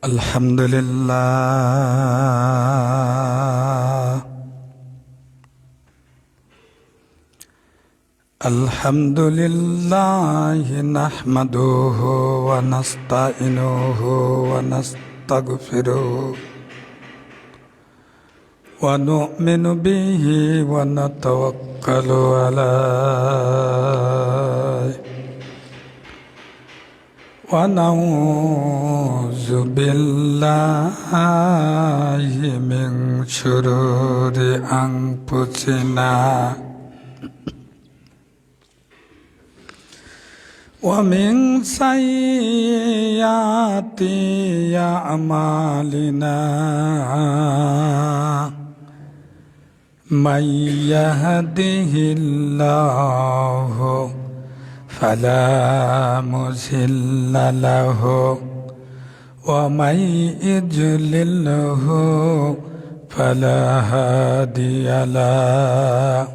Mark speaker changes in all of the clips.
Speaker 1: Alhamdulillah, Alhamdulillah, nahmaduhu wa nasta'inuhu wa nastaghfiruh wa nu'minu bihi wa natawakkalu alayh wa na'udzu billahi min syururi anfusina wa min sayyiati a'malina may yahdihillahu fala mudilla lahu wa may yudlilhu fala hadiya lahu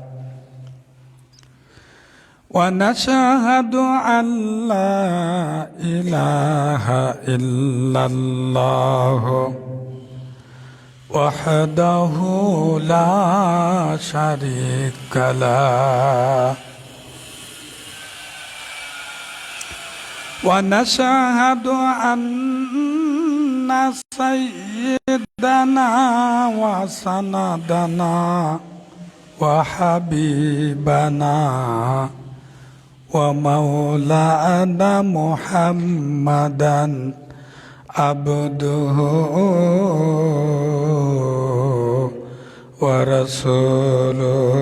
Speaker 1: wa nashhadu an la ilaha illallah wahdahu la syarika lah wa nashhadu anna sayyidana wa sanadana wa habibana wa maulana Muhammadan abduhu wa rasuluh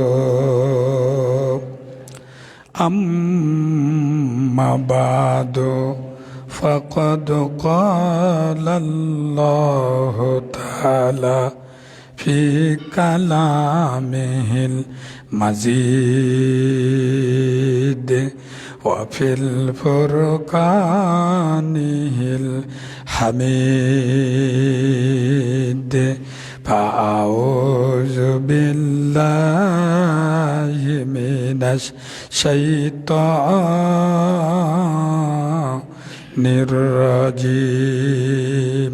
Speaker 1: amma ba'du faqad qala Allah ta'ala fi kalamihil mazid wa fil furqanihil hamid fa'auzu billahi minash shaitanir rajim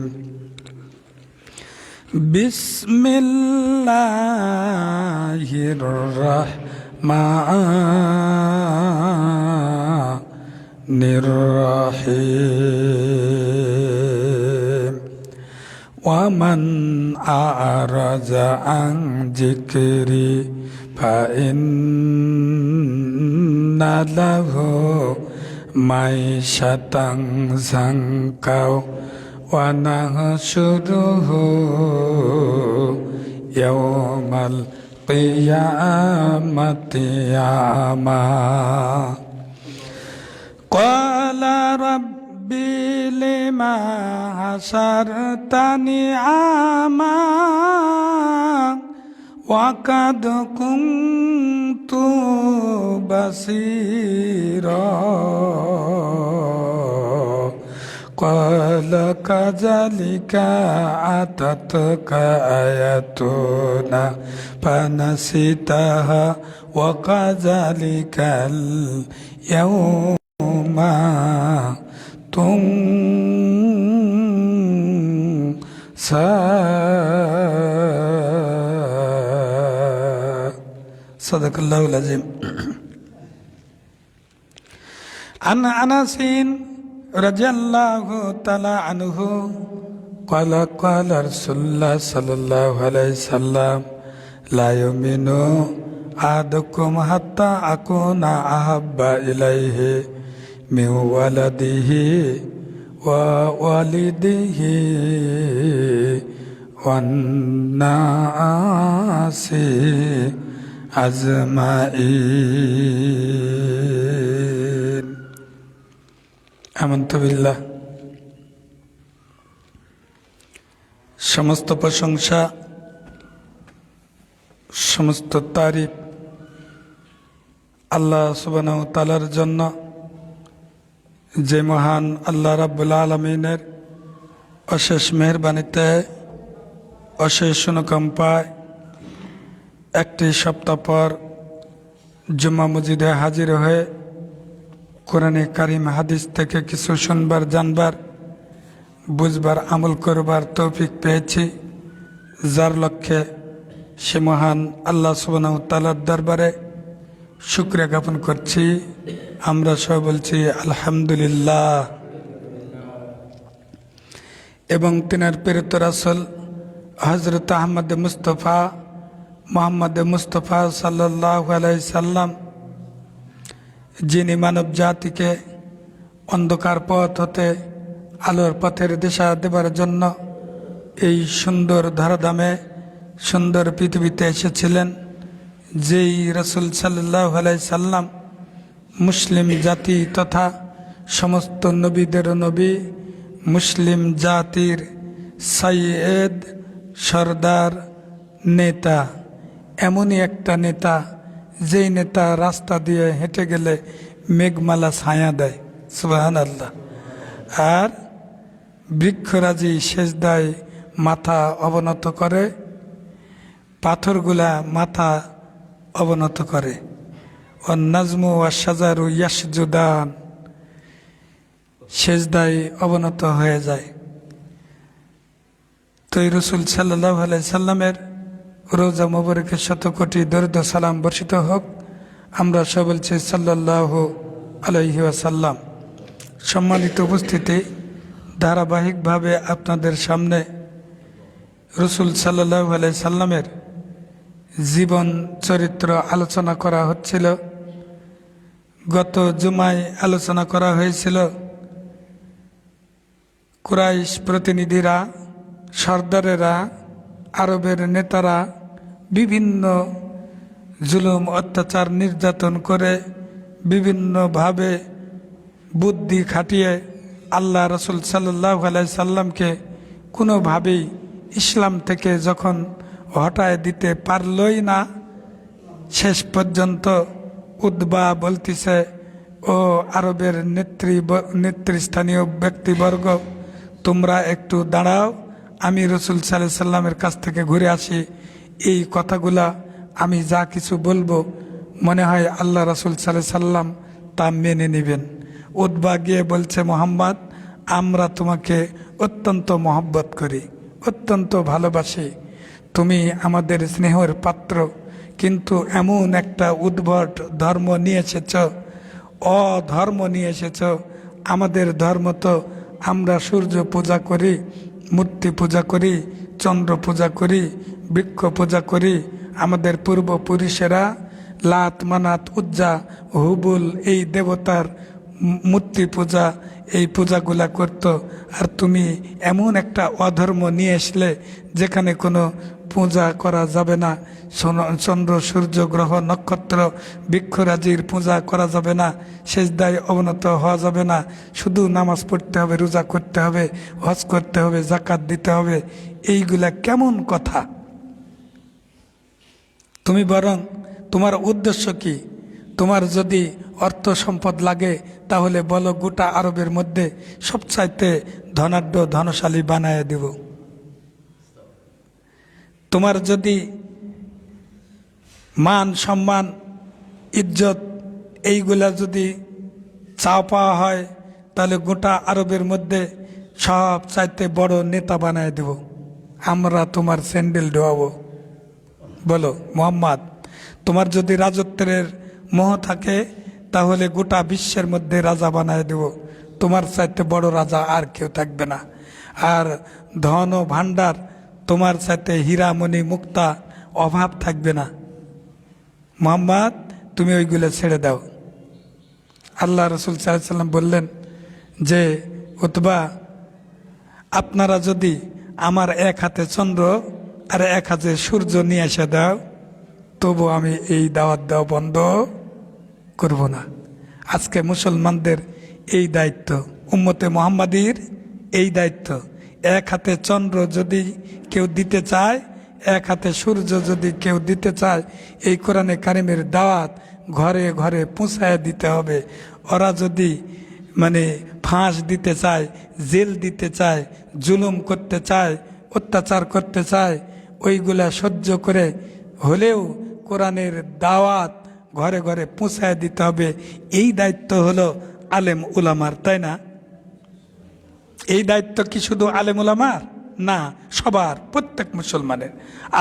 Speaker 1: Bismillahirrahmanirrahim wa man a'raza an dzikri fa inna lahu ma'isyatan zanka wa nahsyuruhu yawmal qiyamati a'ma qala rabbi lima hasartani a'ma wa qad kuntu basira qala kadzalika atatka ayatuna fanasitaha wa kadzalikal yawma tunsa. Sadaqallahul azim. An Anasin radhiyallahu ta'ala anhu qala qala Rasulullah sallallahu alaihi wasallam la yu'minu ahadukum hatta akuna ahabba ilaihi min waladihi wa walidihi wan nasi azma'in. আমন্তু বিল্লাহ। সমস্ত প্রশংসা, সমস্ত তারিফ আল্লাহ সুবহানাহু ওয়া তাআলার জন্য, যে মহান আল্লাহ রাব্বুল আলামিনের অশেষ মেহেরবানিতে, অশেষ অনুকম্পায় একটি সপ্তাহ পর জুম্মা মসজিদে হাজির হয়ে কোরআনে কারিম হাদিস থেকে কিছু শুনবার জানবার বুঝবার আমল করবার তৌফিক পেয়েছি, যার লক্ষ্যে সে মহান আল্লাহ সুবহানাহু ওয়া তাআলার দরবারে শুকরিয়া জ্ঞাপন করছি। আমরা সব বলছি আলহামদুলিল্লাহ। এবং তিনার প্রেরিত রাসূল হযরত আহমদ মুস্তফা মোহাম্মদ মুস্তফা সাল্লাল্লাহু আলাইহি সাল্লাম, যিনি মানব জাতিকে অন্ধকার পথ হতে আলোর পথের দিশা দেবার জন্য এই সুন্দর ধরাধামে সুন্দর পৃথিবীতে এসেছিলেন, যেই রাসূল সাল্লাল্লাহু আলাইহি সাল্লাম মুসলিম জাতি তথা সমস্ত নবীদের নবী, মুসলিম জাতির সাইয়েদ, সর্দার, নেতা, এমনই একটা নেতা যেই নেতা রাস্তা দিয়ে হেঁটে গেলে মেঘমালা ছায়া দেয়, সুবহানাল্লাহ। আর বৃক্ষরাজি সেজদায় মাথা অবনত করে, পাথরগুলা মাথা অবনত করে। ও নাজমু ওয়া শাজারু ইয়াসজুদান, সেজদায় অবনত হয়ে যায়। তো এই রাসূল সাল্লাল্লাহু আলাইহি সাল্লামের রোজা মোবারকে শত কোটি দরুদ ও সালাম বর্ষিত হোক। আমরা সব বলছি সাল্লাল্লাহু আলাইহি ওয়াসাল্লাম। সম্মানিত উপস্থিতি, ধারাবাহিকভাবে আপনাদের সামনে রাসূল সাল্লাল্লাহু আলাইহি সাল্লামের জীবন চরিত্র আলোচনা করা হচ্ছিল। গত জুমায় আলোচনা করা হয়েছিল কুরাইশ প্রতিনিধিরা, সর্দারেরা, আরবের নেতারা বিভিন্ন জুলুম, অত্যাচার, নির্যাতন করে বিভিন্নভাবে বুদ্ধি খাটিয়ে আল্লাহ রাসূল সাল্লাল্লাহু আলাইহি সাল্লামকে কোনোভাবেই ইসলাম থেকে যখন হটায় দিতে পারলই না, শেষ পর্যন্ত উতবা বলতিছে, ও আরবের নেতৃস্থানীয় ব্যক্তিবর্গ, তোমরা একটু দাঁড়াও, আমি রাসূল সাল্লাল্লাহু আলাইহি সাল্লামের কাছ থেকে ঘুরে আসি। এই কথাগুলা আমি যা কিছু বলবো মনে হয় আল্লাহ রাসূল সাল্লাল্লাহু আলাইহি সাল্লাম তা মেনে নেবেন। উতবা গিয়ে বলছে, মোহাম্মদ, আমরা তোমাকে অত্যন্ত মহব্বত করি, অত্যন্ত ভালোবাসি, তুমি আমাদের স্নেহের পাত্র, কিন্তু এমন একটা উদ্ভট ধর্ম নিয়ে এসেছ, অধর্ম নিয়ে এসেছ। আমাদের ধর্ম তো আমরা সূর্য পূজা করি, মূর্তি পূজা করি, চন্দ্র পূজা করি, বৃক্ষ পূজা করি। আমাদের পূর্বপুরুষেরা লাত, মানাত, উজ্জা, হুবুল এই দেবতার মূর্তি পূজা, এই পূজাগুলা করত। আর তুমি এমন একটা অধর্ম নিয়ে আসলে যেখানে কোনো পূজা করা যাবে না, চন্দ্র, সূর্য, গ্রহ, নক্ষত্র, বৃক্ষরাজির পূজা করা যাবে না, সেজদায় অবনত হওয়া যাবে না, শুধু নামাজ পড়তে হবে, রোজা করতে হবে, হজ করতে হবে, যাকাত দিতে হবে। এইগুলা কেমন কথা? তুমি বরং তোমার উদ্দেশ্য কি? তোমার যদি অর্থ সম্পদ লাগে তাহলে বলো, গোটা আরবের মধ্যে সবচাইতে ধনাঢ্য, ধনশালী বানায় দেব। তোমার যদি মান, সম্মান, ইজ্জত এইগুলা যদি চাওয়া পাওয়া হয় তাহলে গোটা আরবের মধ্যে সব চাইতে বড় নেতা বানায় দেব। আমরা তোমার স্যান্ডেল ধোয়াবো। বলো মোহাম্মদ, তোমার যদি রাজত্বের মোহ থাকে তাহলে গোটা বিশ্বের মধ্যে রাজা বানায় দেব। তোমার চাইতে বড় রাজা আর কেউ থাকবে না। আর ধন ও ভাণ্ডার, তোমার চাইতে হীরামণি, মুক্তা অভাব থাকবে না। মোহাম্মদ, তুমি ওইগুলো ছেড়ে দাও। আল্লাহ রাসূল সাল্লাল্লাহু আলাইহি সাল্লাম বললেন যে, উতবা, আপনারা যদি আমার এক হাতে চন্দ্র আর এক হাতে সূর্য নিয়ে এসে দাও, তবু আমি এই দাওয়াত দেওয়া বন্ধ করব না। আজকে মুসলমানদের এই দায়িত্ব, উম্মতে মুহাম্মাদির এই দায়িত্ব। এক হাতে চন্দ্র যদি কেউ দিতে চায়, এক হাতে সূর্য যদি কেউ দিতে চায়, এই কোরআনে কারিমের দাওয়াত ঘরে ঘরে পৌঁছায় দিতে হবে। ওরা যদি ফাঁস দিতে চায়, জেল দিতে চায়, জুলুম করতে চায়, অত্যাচার করতে চায়, ওইগুলা সহ্য করে হলেও কোরআনের দাওয়াত ঘরে ঘরে পৌঁছায় দিতে হবে। এই দায়িত্ব হলো আলেম উলামার, তাই না? এই দায়িত্ব কি শুধু আলেম ওলামার? না, সবার, প্রত্যেক মুসলমানের।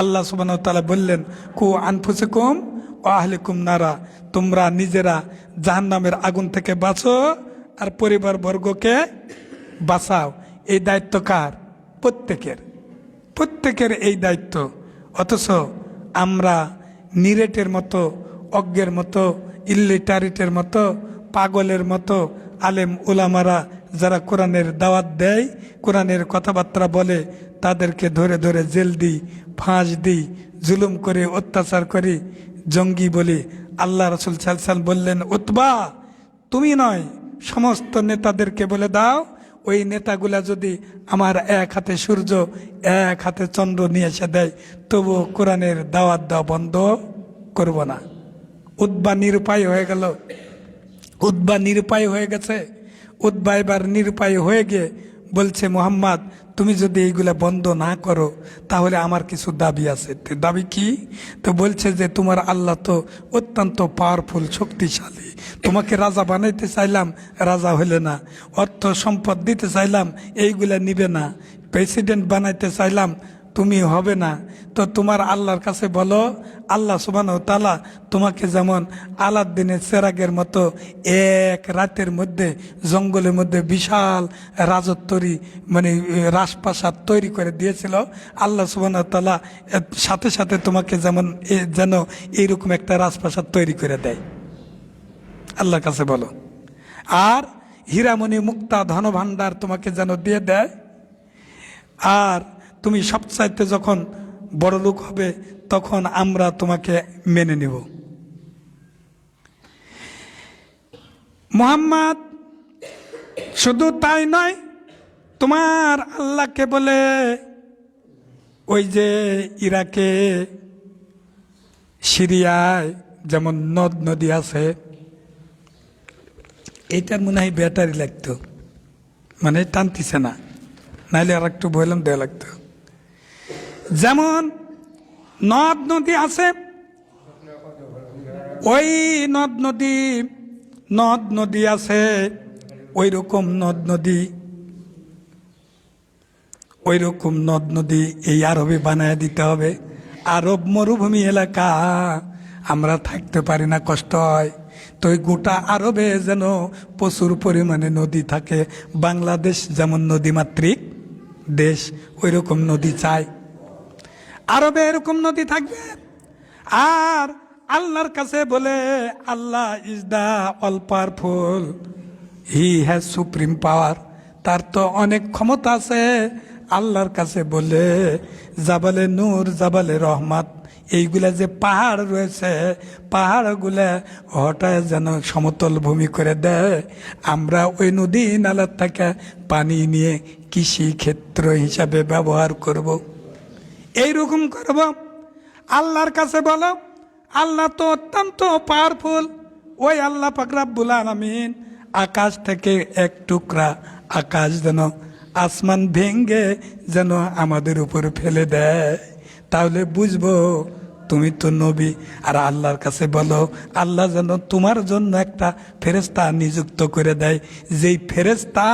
Speaker 1: আল্লাহ সুবহানাহু ওয়া তাআলা বললেন, কু আনফুসাকুম ওয়া আহলিকুম নারা, তোমরা নিজেরা জাহান্নামের আগুন থেকে বাঁচো আর পরিবার বর্গকে বাঁচাও। এই দায়িত্ব কার? প্রত্যেকের, প্রত্যেকের এই দায়িত্ব। অথচ আমরা নিরেটের মতো, অজ্ঞের মতো, ইল্লিটারেটের মতো, পাগলের মতো আলেম ওলামারা যারা কোরআনের দাওয়াত দেয়, কোরআনের কথাবার্তা বলে, তাদেরকে ধরে ধরে জেল দিই, ফাঁস দিই, জুলুম করে, অত্যাচার করি, জঙ্গি বলি। আল্লাহ রাসূল সাল্লাল্লাহু আলাইহি ওয়াসাল্লাম বললেন, উতবা তুমি নয়, সমস্ত নেতাদেরকে বলে দাও, ওই নেতাগুলা যদি আমার এক হাতে সূর্য এক হাতে চন্দ্র নিয়ে এসে দেয়, তবু কোরআনের দাওয়াত দেওয়া বন্ধ করব না। উতবা নিরুপায় হয়ে গেল, উতবা নিরুপায় হয়ে গেছে। উতবা এবার নিরুপায় হয়ে গিয়ে বলছে, মুহাম্মদ তুমি যদি এইগুলা বন্ধ না করো তাহলে আমার কিছু দাবি আছে। তো দাবি কি? তো বলছে যে তোমার আল্লাহ তো অত্যন্ত পাওয়ারফুল, শক্তিশালী, তোমাকে রাজা বানাইতে চাইলাম, রাজা হইলে না। অর্থ সম্পদ দিতে চাইলাম, এইগুলা নিবে না। প্রেসিডেন্ট বানাইতে চাইলাম, তুমি হবে না। তো তোমার আল্লাহর কাছে বলো, আল্লাহ সুবহানাহু ওয়া তাআলা তোমাকে যেমন আলাউদ্দিনের চেরাগের মতো এক রাতের মধ্যে জঙ্গলের মধ্যে বিশাল রাজত্বরী মানে রাজপ্রাসাদ তৈরি করে দিয়েছিল, আল্লাহ সুবহানাহু ওয়া তাআলা সাথে সাথে তোমাকে যেমন যেন এইরকম একটা রাজপ্রাসাদ তৈরি করে দেয়। আল্লাহর কাছে বলো। আর হীরামণি মুক্তা ধনভাণ্ডার তোমাকে যেন দিয়ে দেয়। আর তুমি সবচাইতে যখন বড় লোক হবে তখন আমরা তোমাকে মেনে নেব। মুহাম্মদ শুধু তাই নয়, তোমার আল্লাহকে বলে ওই যে ইরাকে, সিরিয়ায় যেমন নদ নদী আছে, এইটার মনে হয় ব্যাটারি লাগতো, মানে টানতিছে না, নাইলে আর একটু বললাম দেওয়া লাগতো। যেমন নদ নদী আছে, ওই নদ নদী আছে, ওই রকম নদ নদী এই আরবে বানায় দিতে হবে। আরব মরুভূমি এলাকা, আমরা থাকতে পারি না, কষ্ট হয়। তো ওই গোটা আরবে যেন প্রচুর পরিমাণে নদী থাকে। বাংলাদেশ যেমন নদীমাতৃক দেশ, ওই রকম নদী চাই, আরবে এরকম নদী থাকবে। আর আল্লাহর কাছে বলে, Allah is the all powerful, he has supreme power, তার তো অনেক ক্ষমতা আছে। আল্লাহর কাছে বলে জাবালে নূর, জাবালে রহমত, এইগুলা যে পাহাড় রয়েছে, পাহাড়গুলা হঠাৎ যেন সমতল ভূমি করে দেয়, আমরা ওই নদী নালার থেকে পানি নিয়ে কৃষি ক্ষেত্র হিসাবে ব্যবহার করব। এইরকম করব। আল্লাহর কাছে বলো, আল্লাহ তো অত্যন্ত পাওয়ারফুল। ওই আল্লাহ পাক রব্বুল আলামিন আকাশ থেকে এক টুকরা আকাশ যেন, আসমান ভেঙ্গে যেন আমাদের উপর ফেলে দেয়, তাহলে বুঝবো তুমি তো নবী। আর আল্লাহর কাছে বলো, আল্লাহ যেন তোমার জন্য একটা ফেরেশতা নিযুক্ত করে দেয়, যেই ফেরেশতা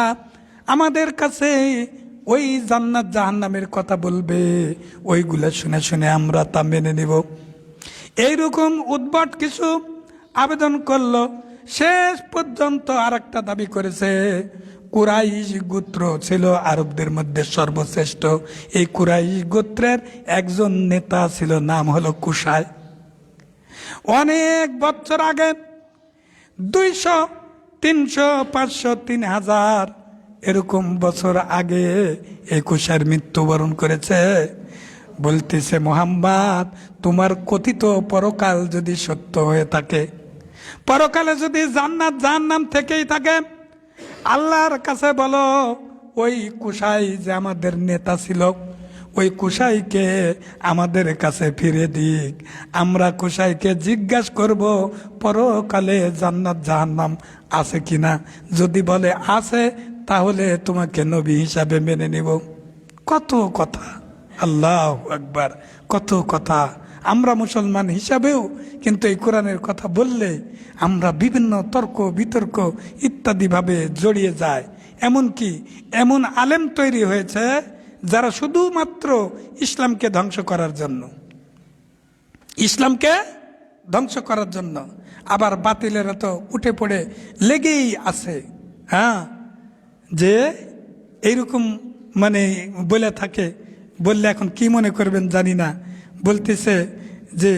Speaker 1: আমাদের কাছে ওই জান্নাত জাহান্নামের কথা বলবে, ওইগুলা শুনে শুনে আমরা তা মেনে নিব। এইরকম উদ্ভট কিছু আবেদন করলো। শেষ পর্যন্ত আর একটা দাবি করেছে, কুরাইশ গোত্র ছিল আরবদের মধ্যে সর্বশ্রেষ্ঠ। এই কুরাইশ গোত্রের একজন নেতা ছিল, নাম হলো কুসাই। অনেক বছর আগে 200, 300, 500, 3000 এরকম বছর আগে এই কুসাইর মৃত্যুবরণ করেছে। বলতেছে, মুহাম্মদ তোমার কথিত পরকাল যদি সত্য হয়ে থাকে, পরকালে যদি জান্নাত জাহান্নাম থেকেই থাকে, আল্লাহর কাছে বলো ওই কুসাই যে আমাদের নেতা ছিল, ওই কুসাইকে আমাদের কাছে ফিরে দিক। আমরা কুসাইকে জিজ্ঞাসা করব পরকালে জান্নাত জাহান্নাম আছে কিনা। যদি বলে আছে, তাহলে তোমাকে নবী হিসাবে মেনে নিব। কত কথা, আল্লাহু আকবার, কত কথা। আমরা মুসলমান হিসাবেও কিন্তু এই কোরআনের কথা বললে আমরা বিভিন্ন তর্ক বিতর্ক ইত্যাদিভাবে জড়িয়ে যায়। এমনকি এমন আলেম তৈরি হয়েছে যারা শুধুমাত্র ইসলামকে ধ্বংস করার জন্য, ইসলামকে ধ্বংস করার জন্য। আবার বাতিলেরা তো উঠে পড়ে লেগেই আছে, হ্যাঁ, যে এইরকম মানে বলে থাকে, বললে এখন কি মনে করবেন জানি না, বলতেছে যে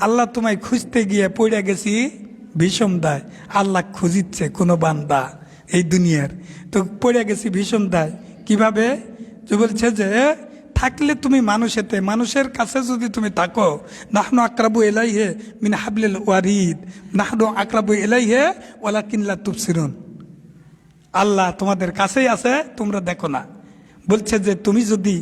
Speaker 1: আল্লাহ তোমায় খুঁজতে গিয়ে পড়ে গেছি ভীষণ দায়। আল্লাহ খুঁজিচ্ছে কোনো বান্দা এই দুনিয়ার, তো পড়ে গেছি ভীষণ দায়। কিভাবে? যে বলছে যে থাকলে তুমি মানুষেতে, মানুষের কাছে যদি তুমি থাকো, নাহনু আকরাবু ইলাইহি মিন হাবলিল ওয়ারিদ, নাহনু আকরাবু ইলাইহি ওয়ালাকিন লা তুবসিরুন। আল্লাহ তোমাদের কাছেই আছে, তোমরা দেখো না। বলছে যে তুমি যদি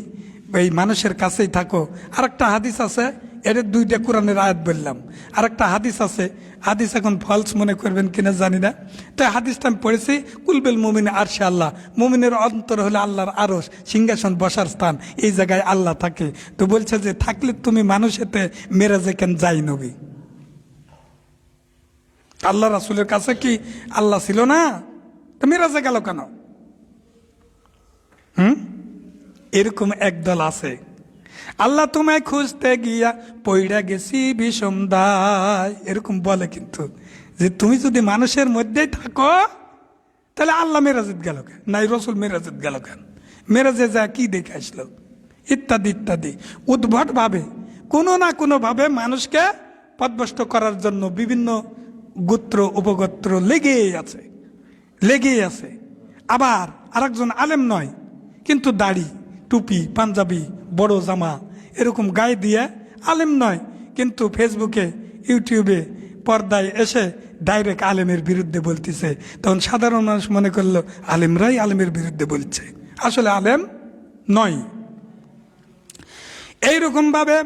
Speaker 1: এই মানুষের কাছেই থাকো। আরেকটা হাদিস আছে, এর দুইটা কোরআনের আয়াত বললাম, আরেকটা হাদিস আছে, হাদিস এখন ফলস মনে করবেন কিনা জানি না, তো হাদিসটা আমি পড়েছি, কুলবেল মুমিন আরশে আল্লাহ, মুমিনের অন্তর হলে আল্লাহর আরশ, সিংহাসন বসার স্থান, এই জায়গায় আল্লাহ থাকে। তো বলছে যে থাকলে তুমি মানুষেতে মেরাজে কেন যাই নবী? আল্লাহ রাসূলের কাছে কি আল্লাহ ছিল না? তো মেরাজে গেল কেন? এরকম একদল আছে, আল্লাহ তোমায় খুঁজতে গিয়া পইড়া গেছি বিষম দায়, এরকম বলে। কিন্তু যে তুমি যদি মানুষের মধ্যেই থাকো তাহলে আল্লাহ মেরাজত গেল কেন, নাই রসুল মেরাজত গেল কেন, মেরাজে যা কি দেখে আসলো, ইত্যাদি ইত্যাদি। উদ্ভট ভাবে কোনো না কোনো ভাবে মানুষকে পথভ্রষ্ট করার জন্য বিভিন্ন গোত্র উপগোত্র লেগেই আছে, লেগেই আছে। আবার আরেকজন আলেম নয়, কিন্তু দাড়ি, টুপি, পাঞ্জাবি, বড় জামা এরকম গায়ে দিয়ে আলেম নয়, কিন্তু ফেসবুকে, ইউটিউবে, পর্দায় এসে ডাইরেক্ট আলেমের বিরুদ্ধে বলতেছে। তখন সাধারণ মানুষ মনে করলো আলেমরাই আলেমের বিরুদ্ধে বলছে, আসলে আলেম নয়। এইরকম ভাবে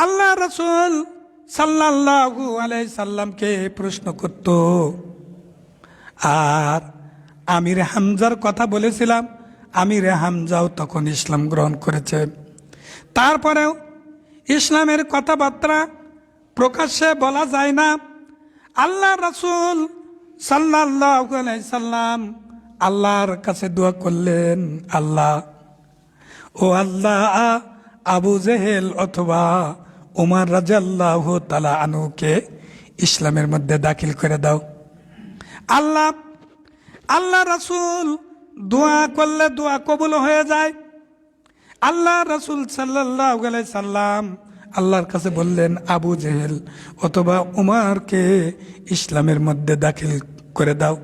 Speaker 1: আল্লাহ রাসূল সাল্লাল্লাহু আলাইহি সাল্লামকে প্রশ্ন করত। আর আমির হামজার কথা বলেছিলাম, আমির হামজাও তখন ইসলাম গ্রহণ করেছে। তারপরেও ইসলামের কথাবার্তা প্রকাশ্যে বলা যায় না। আল্লাহ রাসূল সাল্লাল্লাহু আলাইহি সাল্লাম আল্লাহর কাছে দোয়া করলেন, আল্লাহ, ও আল্লাহ, আবু জেহেল অথবা উমর রাদিয়াল্লাহু তাআলা আনহুকে ইসলামের মধ্যে দাখিল করে দাও। আল্লাহ রাসূল দোয়া করলে দোয়া কবুল হয়ে যায়। আল্লাহ রাসূল সাল্লাল্লাহু আলাইহি সাল্লাম আল্লাহর কাছে বললেন, আবু জেহেল অথবা উমরকে ইসলামের মধ্যে দাখিল করে দাও।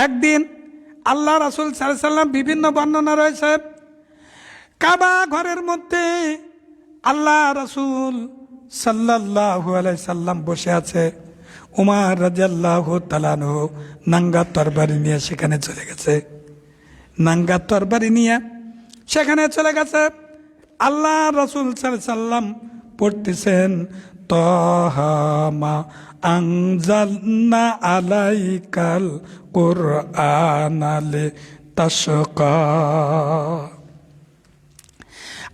Speaker 1: একদিন আল্লাহ রাসূল সাল্লাল্লাহু আলাইহি সাল্লাম, বিভিন্ন বর্ণনা রয়েছে, কাবা ঘরের মধ্যে আল্লাহ রাসূল সাল্লাল্লাহু আলাইহি সাল্লাম বসে আছে। উমর রাদিয়াল্লাহু তাআলা আনহু নাঙ্গা তরবারি নিয়ে সেখানে চলে গেছে, নাঙ্গা তরবারি নিয়ে সেখানে চলে গেছে। আল্লাহ রাসূল সাল্লাল্লাহু আলাইহি সাল্লাম পড়তেছেন, তাহা মা আনজালনা আলাইকাল কুরআনা লিতাশকা।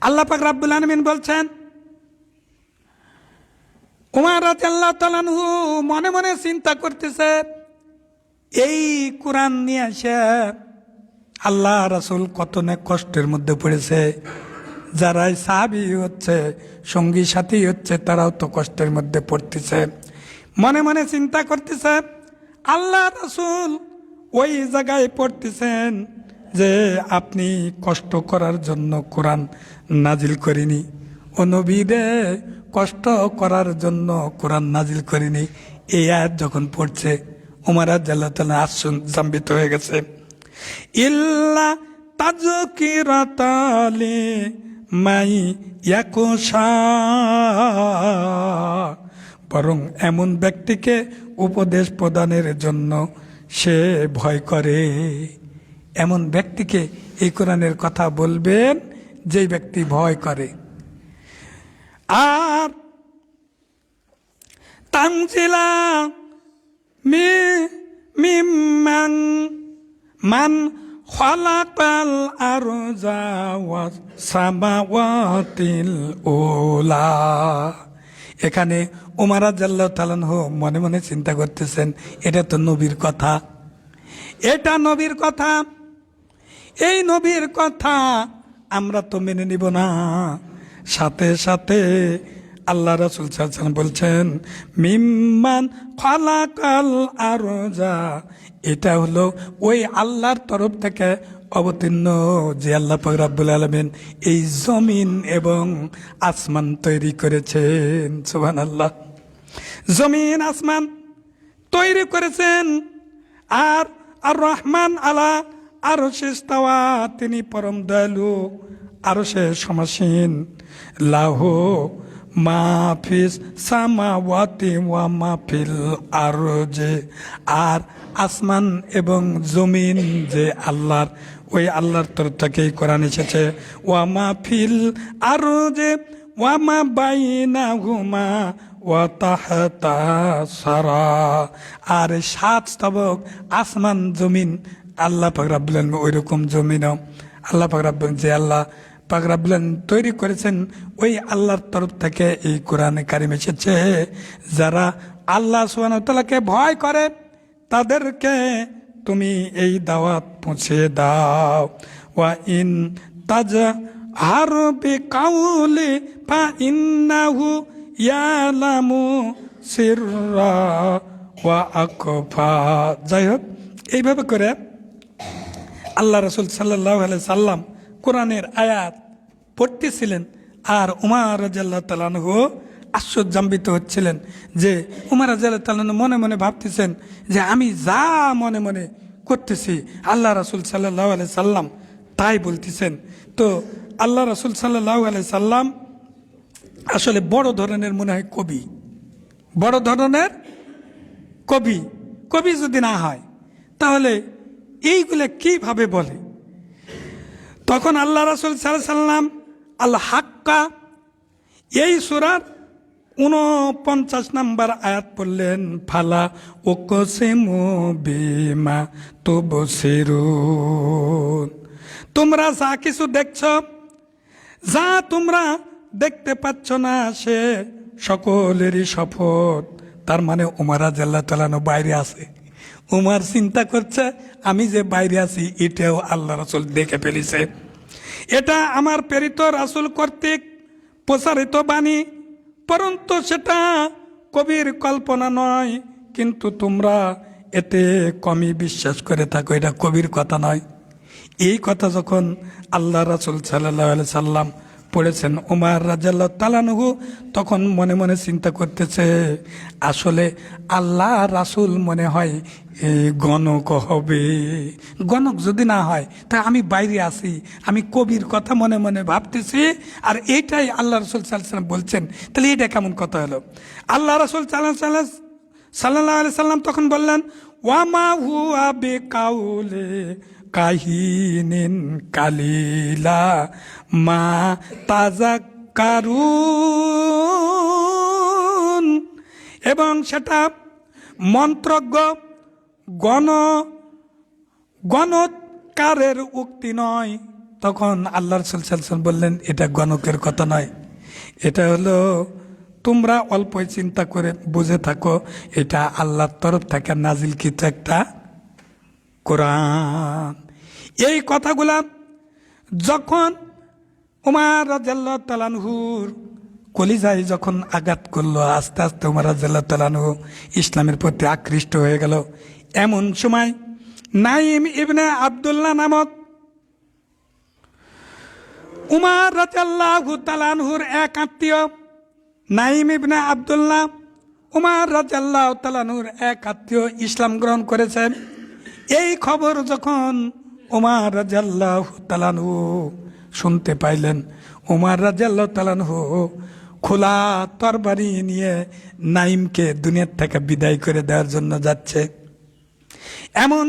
Speaker 1: আল্লাহ পাক রব্বুল আলামিন বলছেন, উমর রাদিয়াল্লাহু তাআলা আনহু মনে মনে চিন্তা করতেছে, এই কোরআন নিয়ে এসে আল্লাহ রাসূল কত না কষ্টের মধ্যে পড়েছে, যারাই সাহাবী হচ্ছে, সঙ্গী সাথী হচ্ছে, তারাও তো কষ্টের মধ্যে পড়তেছে। মনে মনে চিন্তা করতেছে, আল্লাহ রাসূল ওই জায়গায় পড়তেছেন যে আপনি কষ্ট করার জন্য কোরআন নাজিল করিনি, ও নবীরে কষ্ট করার জন্য কোরআন নাজিল করিনি। এই আয়াত যখন পড়ছে, উমর রাদিয়াল্লাহু তাআলা আশ্চর্যান্বিত হয়ে গেছে। ইল্লা তাযকিরাতাল লিমান ইয়াখশা, বরং এমন ব্যক্তিকে উপদেশ প্রদানের জন্য সে ভয় করে। এমন ব্যক্তিকে এই কোরআনের কথা বলবেন যেই ব্যক্তি ভয় করে। আর তানজিলা মিম্মান মান খালাকাল আরজা ওয়াস সামাওয়াতিল উলা। এখানে উমর রাদিয়াল্লাহু তাআলা আনহু মনে মনে চিন্তা করতেছেন, এটা তো নবীর কথা, এটা নবীর কথা, এই নবীর কথা আমরা তো মেনে নিব না। সাথে সাথে আল্লাহ রাসূল সাল্লাল্লাহু আলাইহি ওয়াসাল্লাম বলছেন মিম্মান খালাকাল আরজা, এটা হলো ওই আল্লাহর তরফ থেকে অবতীর্ণ যে আল্লাহ পাক রব্বুল আলামিন এই জমিন এবং আসমান তৈরি করেছেন। সুবহানাল্লাহ। জমিন আসমান তৈরি করেছেন। আর আর রহমান আলা আরশে ইস্তাওয়া, তিনি পরম দয়ালু, আরশে সমাসীন। লাহু মাফিস সামাওয়াতি ওয়া মাফিল আরজে, আর আসমান এবং জমিন যে আল্লাহর, ওই আল্লাহর তরফ থেকেই কোরআন এসেছে। ওয়া মাফিল আরজে ওয়া মা বাইনাহুমা ওয়া তাহতা সারা, আর সাত স্তবক আসমান জমিন আল্লাহ পাক রব্বুল আলামিন ওই রকম জমিনও আল্লাহ পাক রব্বুল, যে আল্লাহ পাক রব্বুল আলামিন তৈরি করেছেন, ওই আল্লাহর তরফ থেকে এই কোরআনে কারিম এসেছে। যারা আল্লাহ সুবহানাহু ওয়া তাআলাকে ভয় করে তাদেরকে তুমি এই দাওয়াত পৌঁছে দাও। ওয়া ইন তাজহারু বিকাউলি ফা ইন্নাহু ইয়ালামু সিররা ওয়া আকফা। যাই হোক, এইভাবে করে আল্লাহ রাসূল সাল্লাল্লাহু আলাইহি সাল্লাম কোরআনের আয়াত পড়তেছিলেন, আর উমর রাদিয়াল্লাহু তাআলা আনহু আশ্চর্যান্বিত হচ্ছিলেন। যে উমর রাদিয়াল্লাহু তাআলা মনে মনে ভাবতেছেন যে আমি যা মনে মনে করতেছি আল্লাহ রাসূল সাল্লাল্লাহু আলাইহি সাল্লাম তাই বলতেছেন। তো আল্লাহ রাসূল সাল্লাল্লাহু আলাইহি সাল্লাম আসলে বড় ধরনের মনে হয় কবি, বড় ধরনের কবি। কবি যদি না হয় তাহলে এইগুলো কিভাবে বলে? তখন আল্লাহ রাসূল সাল্লাল্লাহু আলাইহি সাল্লাম আল হাক্কা এই সূরার ৪৯ নম্বর আয়াত পড়লেন। ফালা উকসিমু বিমা তুবসিরুন, তোমরা যা কিছু দেখছ, যা তোমরা দেখতে পাচ্ছ না, সে সকলেরই শপথ। তার মানে উমর রাদিয়াল্লাহু তাআলা বাইরে আছে। উমর চিন্তা করছে আমি যে বাইরে আছি এটাও আল্লাহ রাসূল দেখে ফেলেছে। এটা আমার প্রেরিত রাসূল কর্তৃক প্রচারিত বাণী, পরন্তু সেটা কবির কল্পনা নয়। কিন্তু তোমরা এতে কমই বিশ্বাস করে থাকো, এটা কবির কথা নয়। এই কথা যখন আল্লাহ রাসূল সাল্লাল্লাহু আলাইহি সাল্লাম পড়েছেন, উমর রাদিয়াল্লাহু তাআলা আনহু তখন মনে মনে চিন্তা করতেছে আসলে আল্লাহ রাসূল মনে হয় গণক হবে। গণক যদি না হয় তা আমি বাইরে আছি, আমি কবির কথা মনে মনে ভাবতেছি, আর এইটাই আল্লাহ রাসূল সাল্লাল্লাহু আলাইহি সাল্লাম বলছেন। তাহলে এটা কেমন কথা হলো? আল্লাহ রাসূল সাল্লাল্লাহু আলাইহি সাল্লাম তখন বললেন ওয়ামা হুয়া বিকাউলে কাহিনিন কালিলা মা তাযাক্কারুন, এবং সেটা মন্ত্রজ্ঞ গণকারের উক্তি নয়। তখন আল্লাহ রাসূল সাল্লাল্লাহু আলাইহি সাল্লাম বললেন এটা গণকের কথা নয়, এটা হলো তোমরা অল্পই চিন্তা করে বুঝে থাকো, এটা আল্লাহর তরফ থেকে নাজিলকৃত একটা কোরআন। এই কথাগুলা যখন উমর রাদিয়াল্লাহু তাআলা আনহুর কলিজায় যখন আঘাত করলো, আস্তে আস্তে উমর রাদিয়াল্লাহু তাআলা আনহু ইসলামের প্রতি আকৃষ্ট হয়ে গেল। এমন সময় নাইম ইবনে আব্দুল্লাহ নামক উমর রাদিয়াল্লাহু তাআলা আনহুর এক আত্মীয়, নাইম ইবনে আব্দুল্লাহ উমর রাদিয়াল্লাহু তাআলা আনহুর এক আত্মীয় ইসলাম গ্রহণ করেছেন। এই খবর যখন উমর রাদিয়াল্লাহু তাআলা আনহু শুনতে পাইলেন, উমর রাদিয়াল্লাহু তাআলা আনহু খোলা তরবারি নিয়ে নাইমকে দুনিয়ার থেকে বিদায় করে দেওয়ার জন্য যাচ্ছে। এমন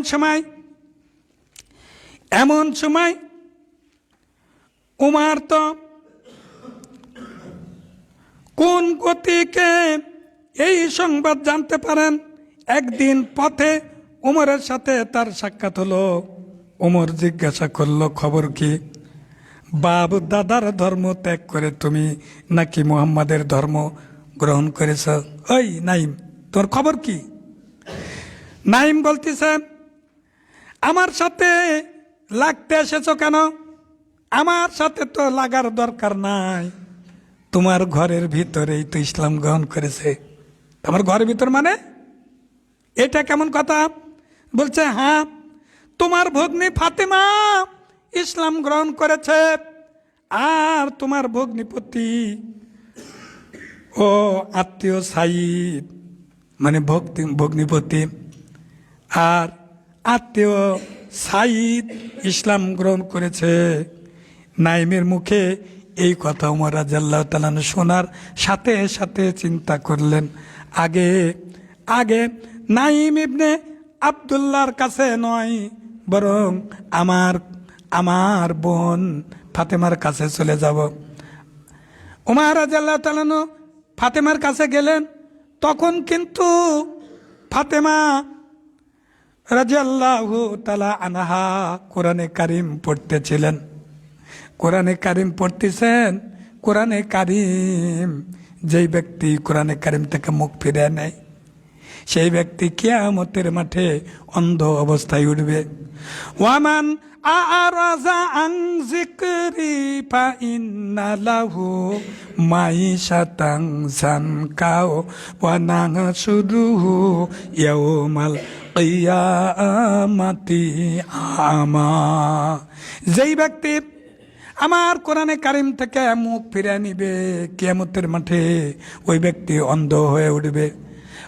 Speaker 1: সময় উমর তো কোন গতিকে এই সংবাদ জানতে পারেন। একদিন পথে উমরের সাথে তার সাক্ষাৎ হলো। উমর জিজ্ঞাসা করলো খবর কি? বাপ দাদার ধর্ম ত্যাগ করে তুমি নাকি মুহাম্মাদের ধর্ম গ্রহণ করেছ? ওই নাইম, তোর খবর কি? নাইম বলতেছে আমার সাথে লাগতে এসেছো কেন? আমার সাথে তো লাগার দরকার নাই, তোমার ঘরের ভিতরেই তো ইসলাম গ্রহণ করেছে। তোমার ঘরের ভিতর মানে এটা কেমন কথা? বলছে হ্যাঁ, তোমার ভগ্নী ফাতেমা ইসলাম গ্রহণ করেছে, আর তোমার ভগ্নিপতি ও আত্মীয় সাইদ মানে ভগ্নিপতি আর আত্মীয় সাইদ ইসলাম গ্রহণ করেছে। নাইমের মুখে এই কথা ওমর রাদিয়াল্লাহু তাআলা আনহু শোনার সাথে সাথে চিন্তা করলেন, আগে আগে নাইম ইবনে আব্দুল্লাহর কাছে নয়, বরং আমার বোন ফাতেমার কাছে চলে যাব। ওমর রাদিয়াল্লাহু তাআলা আনহু ফাতেমার কাছে গেলেন। তখন কিন্তু ফাতেমা রাদিয়াল্লাহু তাআলা আনহা কোরআনে কারিম পড়তেছিলেন। কোরআনে কারিম পড়তেছেন। কোরআনে কারিম, যেই ব্যক্তি কোরআনে কারিম থেকে মুখ ফিরে নেয় সেই ব্যক্তি কিয়ামতের মাঠে অন্ধ অবস্থায় উঠবে। ওয়ামান আ'রাযা আন যিকরি ফা ইন্না লাহু মাইশাতান যানকাও ওয়া নাহশুরুহু ইয়াউমাল কিয়ামাতি আমা। যেই ব্যক্তি আমার কোরআনে কারিম থেকে মুখ ফিরে নিবে কিয়ামতের মাঠে ওই ব্যক্তি অন্ধ হয়ে উঠবে।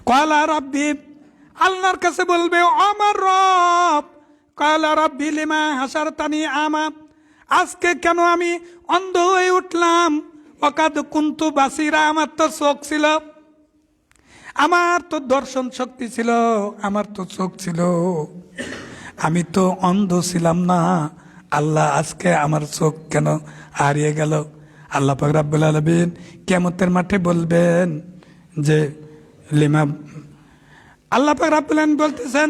Speaker 1: ক্বালা রাব্বি, আল্লাহর কাছে বলবে আমার রব, ক্বালা রাব্বি লিমা হাসারতানি আমা, আজকে কেন আমি অন্ধ হয়ে উঠলাম? ওয়াকাদ কুনতু বাসিরা, আমার তো চোখ ছিল, আমার তো দর্শন শক্তি ছিল, আমার তো চোখ ছিল, আমি তো অন্ধ ছিলাম না। আল্লাহ আজকে আমার চোখ কেন হারিয়ে গেল? আল্লাহ পাক রব্বুল আলামিন কিয়ামতের মাঠে বলবেন যে লিমা, আল্লাহ পাক রব্বুল আলামিন বলতেছেন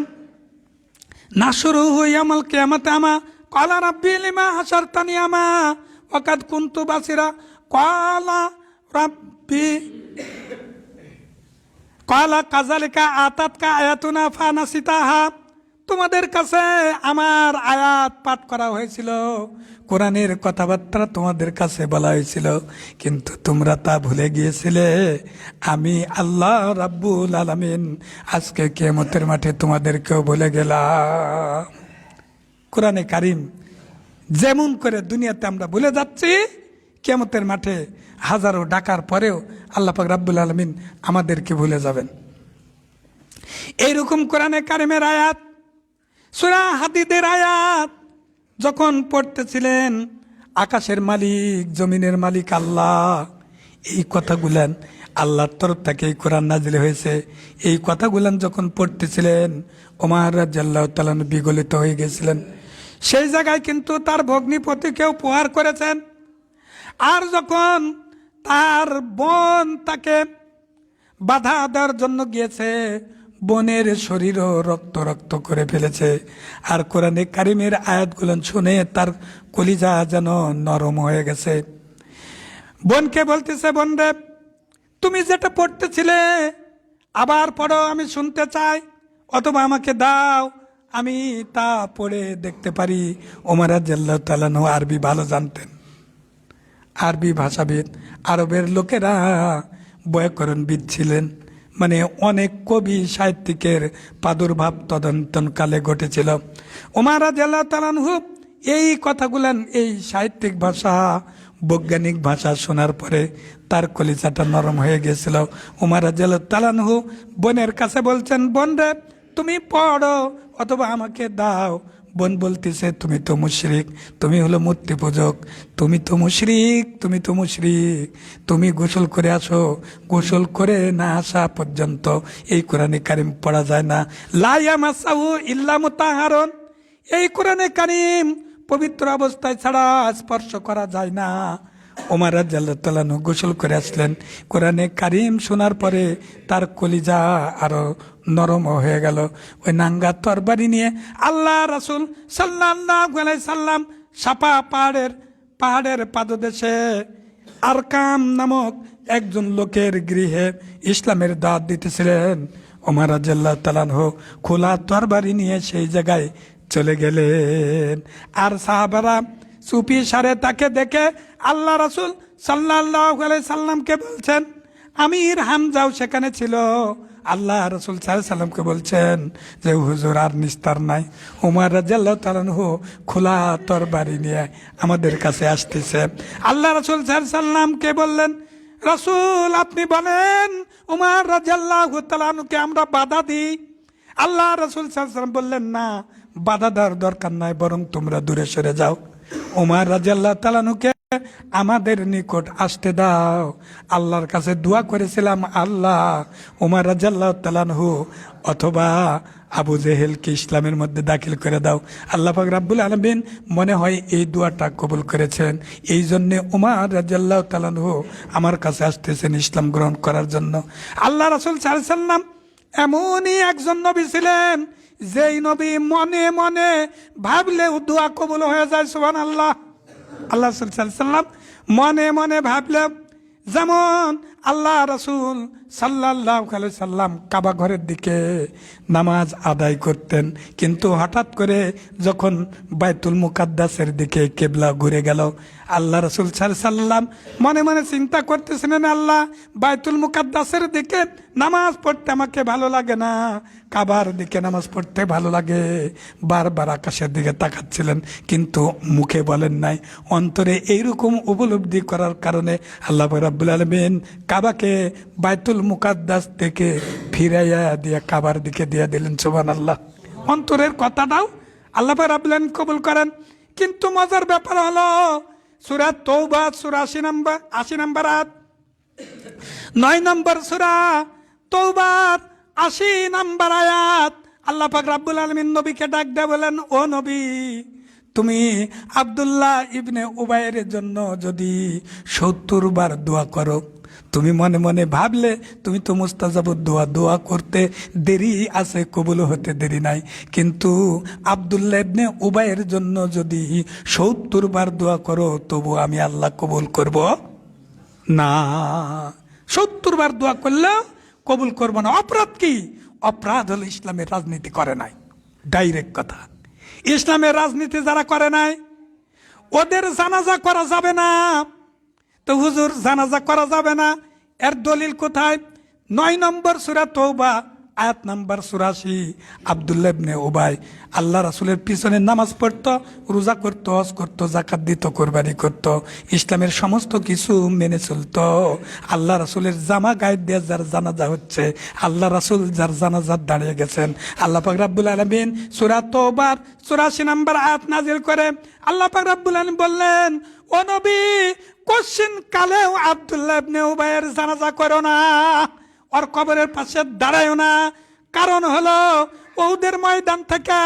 Speaker 1: নাশুরুহু ইয়াউমাল কিয়ামাতি আমা ক্বালা রাব্বি লিমা হাসারতানি আমা ওয়াকাদ কুনতু বাসিরা ক্বালা রাব্বি ক্বালা কাযালিকা আতাতকা আয়াতুনা ফানাসিতাহা, তোমাদের কাছে আমার আয়াত পাঠ করা হয়েছিল, কোরআনের কথাবার্তা তোমাদের কাছে বলা হয়েছিল, কিন্তু তোমরা তা ভুলে গিয়েছিলে। আমি আল্লাহ রাব্বুল আলামিন আজকে কিয়ামতের মাঠে তোমাদেরকেও ভুলে গেলাম। কোরআনে কারিম যেমন করে দুনিয়াতে আমরা ভুলে যাচ্ছি, কিয়ামতের মাঠে হাজারো ডাকার পরেও আল্লাহ পাক রাব্বুল আলামিন আমাদেরকে ভুলে যাবেন। এইরকম কোরআনে কারিমের আয়াত, সূরা হাদীদের আয়াত যখন পড়তেছিলেন, আকাশের মালিক জমিনের মালিক আল্লাহ, এই কথাগুলান আল্লাহর তরফ থেকে এই কোরআন নাজিল হয়েছে, এই কথাগুলান যখন পড়তেছিলেন ওমর রাদিয়াল্লাহু তাআলা বিগলিত হয়ে গেছিলেন। সেই জায়গায় কিন্তু তার ভগ্নিপতিকে উপহার করেছেন। আর যখন তার বোন তাকে বাধা দেওয়ার জন্য গিয়েছে, বোনের শরীরও রক্ত রক্ত করে ফেলেছে। আর কোরআনে কারিমের আয়াতগুলো শুনে তার কলিজা যেন নরম হয়ে গেছে। বোনকে বলতেছে, বোন রে, তুমি যেটা পড়তেছিলে আবার পড়ো, আমি শুনতে চাই, অথবা আমাকে দাও, আমি তা পড়ে দেখতে পারি। ওমর রাদিয়াল্লাহু তাআলা আনহু আরবি ভালো জানতেন, আরবি ভাষাবিদ, আরবের লোকেরা ব্যাকরণবিদ ছিলেন, মানে অনেক কবি সাহিত্যিকের প্রাদুর্ভাব তদন্তকালে ঘটেছিল। ওমর রাদিয়াল্লাহু তাআলা আনহু এই কথাগুলান, এই সাহিত্যিক ভাষা, বৈজ্ঞানিক ভাষা শোনার পরে তার কলিজাটা নরম হয়ে গেছিল। ওমর রাদিয়াল্লাহু তাআলা আনহু বোনের কাছে বলছেন, বোন রে, তুমি পড়ো অথবা আমাকে দাও। বোন বলতেছে, তুমি তো মুশরিক, তুমি হলো মূর্তি পূজক, তুমি তো মুশরিক, তুমি তো মুশরিক, তুমি গোসল করে আসো, গোসল করে না আসা পর্যন্ত এই কোরআনে কারিম পড়া যায় না। লা ইয়ামাসসাহু ইল্লা মুতাহহারুন, এই কোরআনে কারিম পবিত্র অবস্থায় ছাড়া স্পর্শ করা যায় না। ওমর রাদিয়াল্লাহু তাআলা আনহু গোসল করে আসলেন। কোরআনে কারিম শোনার পরে তার কলিজা আরো নরম হয়ে গেল। ওই নাঙ্গা তরবারি নিয়ে আল্লাহ রাসূল সাল্লাল্লাহু আলাইহি সাল্লাম সাপা পাহাড়ের পাদদেশে আরকাম নামক একজন লোকের গৃহে ইসলামের দাওয়াত দিতেছিলেন। ওমর রাদিয়াল্লাহু তাআলা আনহু খোলা তরবারি নিয়ে সেই জায়গায় চলে গেলেন। আর সাহাবারা চুপি সারে তাকে দেখে আল্লাহ রাসূল সাল্লাল্লাহু আলাইহি সাল্লামকে বলছেন, আমির হামজাও সেখানে ছিল। আল্লাহ রাসূল সাল্লাল্লাহু আলাইহি সাল্লামকে বলছেন যে হুজুর আর নিস্তার নাই, ওমর রাদিয়াল্লাহু তাআলা আনহু খোলা তরবারি নিয়ে আমাদের কাছে আসতেছে। আল্লাহ রাসূল সাল্লাল্লাহু আলাইহি সাল্লামকে বললেন, রাসূল আপনি বলেন ওমর রাদিয়াল্লাহু তাআলা আনহুকে আমরা বাধা দিই? আল্লাহ রাসূল সাল্লাল্লাহু আলাইহি সাল্লাম বললেন, না, বাধা দেওয়ার দরকার নাই, বরং তোমরা দূরে সরে যাও। ওমর রাদিয়াল্লাহু তাআলা আনহুকে আমাদের নিকট আসতে দাও। আল্লাহর কাছে দোয়া করেছিলাম, আল্লাহ ওমর রাদিয়াল্লাহু তাআলা আনহু অথবা আবু জেহেলকে ইসলামের মধ্যে দাখিল করে দাও। আল্লাহ পাক রব্বুল আলামিন মনে হয় এই দোয়াটা কবুল করেছেন। এই জন্য ওমর রাদিয়াল্লাহু তাআলা আনহু আমার কাছে আসতেছেন ইসলাম গ্রহণ করার জন্য। আল্লাহ রাসূল সাল্লাল্লাহু আলাইহি সাল্লাম এমনই একজন নবী ছিলেন, যেই নবী মনে মনে ভাবলেও দোয়া কবুল হয়ে যায়। সুবহানাল্লাহ। আল্লাহ রাসূল সাল্লাল্লাহু আলাইহি সাল্লাম মনে মনে ভাবলে, যেমন আল্লাহ রাসূল সাল্লাল্লাহু আলাইহি সাল্লাম কাবা ঘরের দিকে নামাজ আদায় করতেন, কিন্তু হঠাৎ করে যখন বাইতুল মুকাদ্দাসের দিকে কিবলা ঘুরে গেল, আল্লাহ রাসূল সাল্লাল্লাহু আলাইহি সাল্লাম মনে মনে চিন্তা করতেছিলেন, আল্লাহ বাইতুল মুকাদ্দাসের দিকে নামাজ পড়তে আমাকে ভালো লাগে না, কাবার দিকে নামাজ পড়তে ভালো লাগে। বারবার আকাশের দিকে তাকাচ্ছিলেন, কিন্তু মুখে বলেন নাই। অন্তরে এইরকম উপলব্ধি করার কারণে আল্লাহ রাব্বুল আলামিন কাবাকে বাইতুল মুকাদ্দাস থেকে ফিরাইয়া দিয়ে কাবার দিকে দিয়ে দিলেন। সুবহানাল্লাহ। অন্তরের কথাটাও আল্লাহ রাব্বুল আলামিন কবুল করেন। কিন্তু মজার ব্যাপার হলো সূরা তওবা সূরা 80 নম্বর আয়াত, 9 নম্বর সূরা তওবার 80 নম্বর আয়াত, আল্লাহ পাক রব্বুল আলামিন নবীকে ডাক দিয়ে বলেন, ও নবী, তুমি আব্দুল্লাহ ইবনে উবাইয়ের জন্য যদি 70 বার দোয়া করো, তুমি মনে মনে ভাবলে তুমি তো মুস্তাজাবুদ দোয়া করতে দেরি আছে, কবুল হতে দেরি নাই, কিন্তু আব্দুল্লাহ ইবনে উবাইয়ের জন্য যদি 70 বার দোয়া করো, তবু আমি আল্লাহ কবুল করব না। 70 বার দোয়া করলেও কবুল করব না। অপরাধ কি? অপরাধ হলো ইসলামের রাজনীতি করে নাই। ডাইরেক্ট কথা, ইসলামের রাজনীতি যারা করে নাই ওদের জানাজা করা যাবে না। তো হুজুর জানাজা করা যাবে না, এর দলিল কোথায়? 9 নম্বর সূরা তওবা আয়াত নাম্বার 84। আব্দুল্লাহ ইবনে উবাই আল্লাহ রাসূলের পিছনে নামাজ পড়তো, রোজা করতো, হজ করতো, যাকাত দিত, কোরবানি করতো, ইসলামের সমস্ত কিছু মেনে চলতো। আল্লাহ রাসূলের জামা গায়ে দিয়ে যার জানাজা হচ্ছে, আল্লাহ রাসূল যার জানাজাত দাঁড়িয়ে গেছেন, আল্লাহ পাক রব্বুল আলামিন সূরা তওবার 84 নম্বর আয়াত নাজিল করে আল্লাহ পাক রব্বুল আলামিন বললেন, ও নবী, কোশ্চিন কালেও আব্দুল্লাহ ইবনে উবাইয়ের জানাজা করো না, ওর কবরের পাশে দাঁড়ায়ও না। কারণ হলো ওদের ময়দান থেকে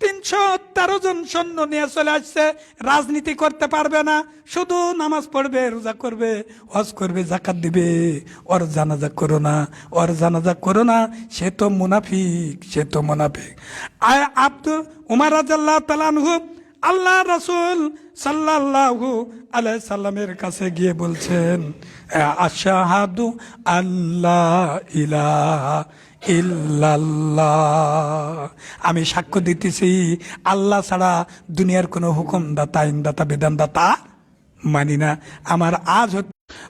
Speaker 1: 313 জন সৈন্য নিয়ে চলে আসছে, রাজনীতি করতে পারবে না, শুধু নামাজ পড়বে, রোজা করবে, হজ করবে, যাকাত দিবে। ওর জানাজা করো না, ওর জানাজা করো না, সে তো মুনাফিক, সে তো মুনাফিক। উমর রাদিয়াল্লাহু তাআলা আনহু আল্লাহ রাসূল সাল্লাল্লাহু আলাইহি সাল্লামের কাছে গিয়ে বলছেন, আশহাদু আল্লাহ ইলাহা ইল্লাল্লাহ, আমি সাক্ষ্য দিতেছি আল্লাহ ছাড়া দুনিয়ার কোনো হুকুমদাতা, আইনদাতা, বিধানদাতা মানি না। আমার আজ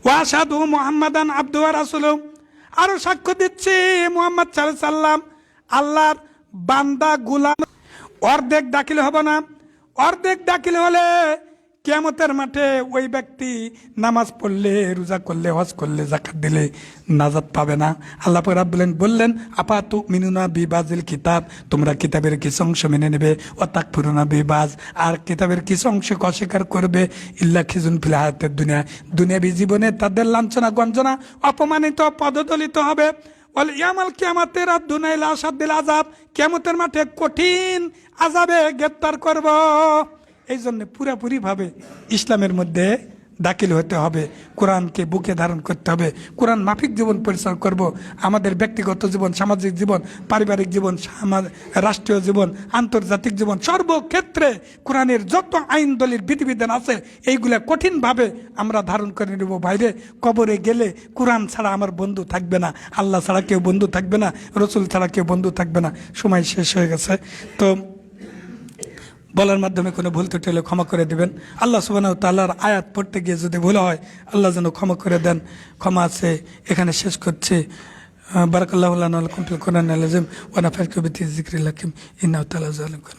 Speaker 1: ওয়া আশহাদু মুহাম্মাদান আবদুহু ওয়া রাসূলুহু, আরো সাক্ষ্য দিচ্ছি মুহাম্মদ সাল্লাল্লাহু আলাইহি সাল্লাম আল্লাহর বান্দা গোলাম। অর্ধেক দাখিল হব না, অর্ধেক দাখিল হলে কিয়ামতের মাঠে ওই ব্যক্তি নামাজ পড়লে, রোজা করলে, হজ করলে, যাকাত দিলে নাজাত পাবে না। আল্লাহ পাক রব্বুল আলামিন বললেন, আপা তুমিনুনা বিবাজিল কিতাব, তোমরা কিতাবের কিছু অংশ মেনে নেবে, ও তাকফুরুনা বিবাজ, আর কিতাবের কিছু অংশকে অস্বীকার করবে। ইল্লা খিজুন ফিল হায়াতিদ দুনিয়া, দুনিয়াবী জীবনে তাদের লাঞ্ছনা, গঞ্জনা, অপমানিত, পদদলিত হবে। ওয়াল ইয়ামাল কিয়ামাতের আদুনাইল আসাদিল আযাব, কিয়ামতের মাঠে কঠিন আযাবে গ্রেফতার করব। এই জন্য পুরাপুরিভাবে ইসলামের মধ্যে দাখিল হতে হবে, কোরআনকে বুকে ধারণ করতে হবে, কোরআন মাফিক জীবন পরিচালনা করব। আমাদের ব্যক্তিগত জীবন, সামাজিক জীবন, পারিবারিক জীবন, রাষ্ট্রীয় জীবন, আন্তর্জাতিক জীবন, সর্বক্ষেত্রে কোরআনের যত আইন দলিল বিধিবিধান আছে এইগুলা কঠিনভাবে আমরা ধারণ করে নেব। বাইরে কবরে গেলে কোরআন ছাড়া আমার বন্ধু থাকবে না, আল্লাহ ছাড়া কেউ বন্ধু থাকবে না, রসুল ছাড়া কেউ বন্ধু থাকবে না। সময় শেষ হয়ে গেছে। তো বলার মাধ্যমে কোনো ভুল ত্রুটি হলে ক্ষমা করে দিবেন। আল্লাহ সুবহানাহু ওয়া তাআলার আয়াত পড়তে গিয়ে যদি ভুল হয় আল্লাহ যেন ক্ষমা করে দেন। ক্ষমা আছে, এখানে শেষ করছি। বারাকাল্লাহু লানা ওয়া লাকুম ফিল কুরআনিল আযীম ওয়া নাফা'নি বিযিকরিল হাকীম ইন্নাহু তাআলা যালিকুন।